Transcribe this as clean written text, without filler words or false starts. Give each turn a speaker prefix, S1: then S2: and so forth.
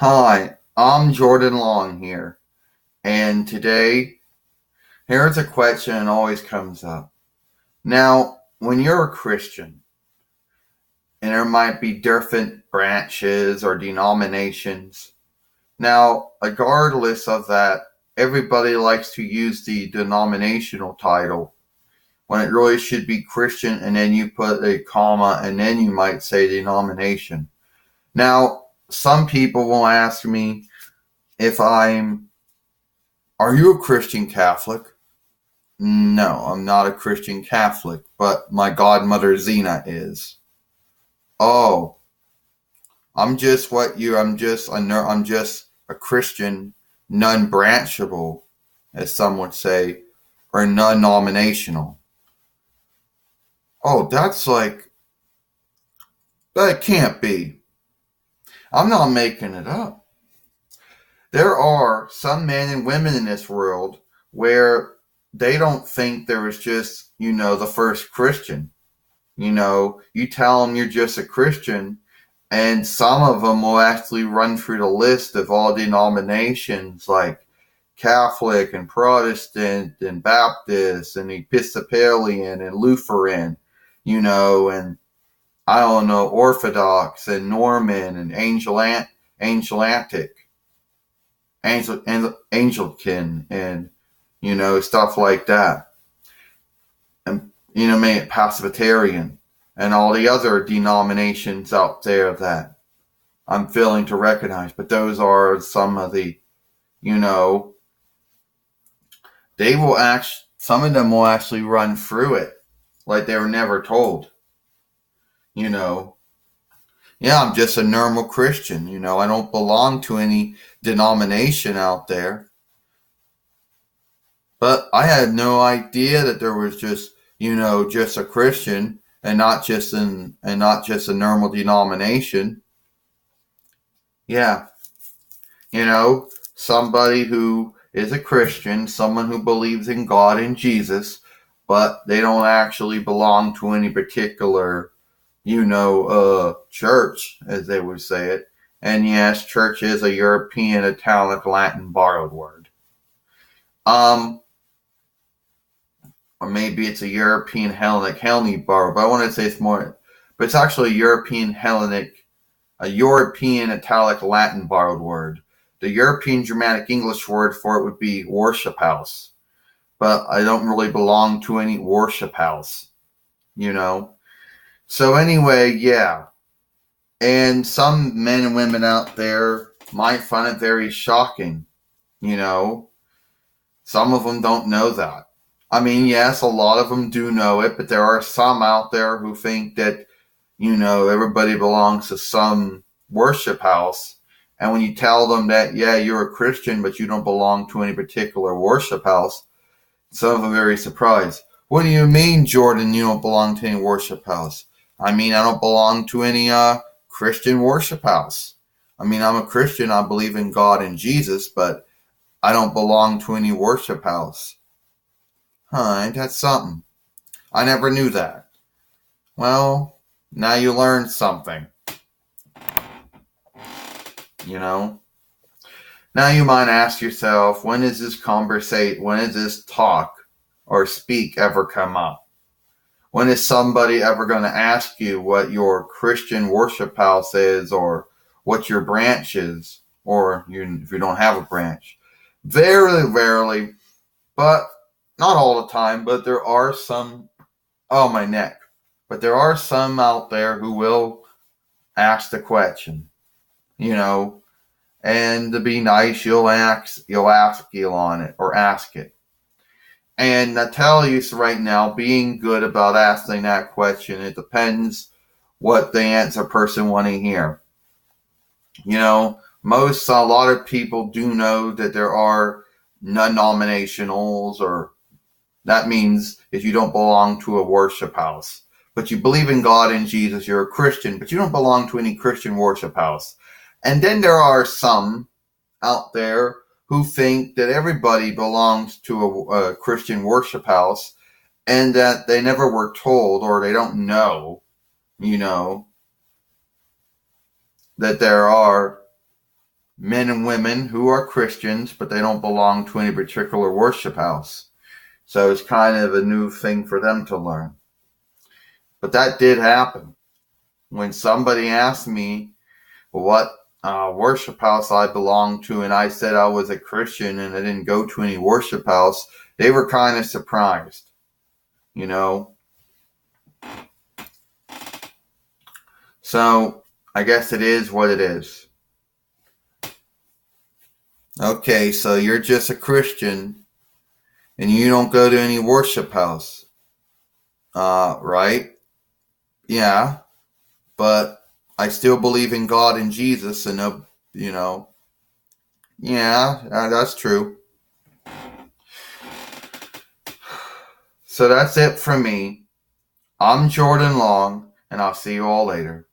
S1: Hi, I'm Jordan Long here, and today here's a question that always comes up. Now, when you're a Christian, and there might be different branches or denominations, now, regardless of that, everybody likes to use the denominational title when it really should be Christian, and then you put a comma, and then you might say denomination. Now, some people will ask me if are you a Christian Catholic? No, I'm not a Christian Catholic, but my godmother Zena is. Oh, I'm just a Christian, non-branchable, as some would say, or non-nominational. Oh, that can't be. I'm not making it up. There are some men and women in this world where they don't think there was just, the first Christian. You tell them you're just a Christian, and some of them will actually run through the list of all denominations like Catholic and Protestant and Baptist and Episcopalian and Lutheran, and I don't know, Orthodox and Norman and Angelantic, Anglican, and stuff like that, and maybe Presbyterian and all the other denominations out there that I'm failing to recognize. But those are some of the, you know, some of them will actually run through it like they were never told. You know, yeah, I'm just a normal Christian. I don't belong to any denomination out there. But I had no idea that there was just a Christian and not just a normal denomination. Yeah, somebody who is a Christian, someone who believes in God and Jesus, but they don't actually belong to any particular, church, as they would say it. And yes, church is a European, Italic, Latin borrowed word. Or maybe it's a European Hellenic borrowed, but I want to say it's more, but it's actually a European Hellenic, a European Italic Latin borrowed word. The European Germanic English word for it would be worship house. But I don't really belong to any worship house, you know? So anyway, yeah. And some men and women out there might find it very shocking, you know? Some of them don't know that. I mean, yes, a lot of them do know it, but there are some out there who think that, everybody belongs to some worship house. And when you tell them that, yeah, you're a Christian, but you don't belong to any particular worship house, some of them are very surprised. What do you mean, Jordan, you don't belong to any worship house? I mean, I don't belong to any Christian worship house. I mean, I'm a Christian, I believe in God and Jesus, but I don't belong to any worship house. Huh, ain't that something? I never knew that. Well, now you learned something, you know? Now you might ask yourself, when is this talk or speak ever come up? When is somebody ever going to ask you what your Christian worship house is, or what your branch is, or if you don't have a branch? Very rarely, but not all the time, but there are some, oh my neck, but there are some out there who will ask the question, you know, and to be nice, you'll ask Elon it, or ask it. And I tell you right now, being good about asking that question, it depends what the answer person want to hear. A lot of people do know that there are non-nominationals, or that means if you don't belong to a worship house, but you believe in God and Jesus, you're a Christian, but you don't belong to any Christian worship house. And then there are some out there who think that everybody belongs to a Christian worship house, and that they never were told, or they don't know, that there are men and women who are Christians, but they don't belong to any particular worship house. So it's kind of a new thing for them to learn. But that did happen. When somebody asked me what worship house I belonged to, and I said I was a Christian and I didn't go to any worship house, they were kind of surprised, you know. So I guess it is what it is. Okay, so you're just a Christian and you don't go to any worship house. Right? Yeah, but I still believe in God and Jesus, and you know, yeah, that's true. So that's it from me. I'm Jordan Long, and I'll see you all later.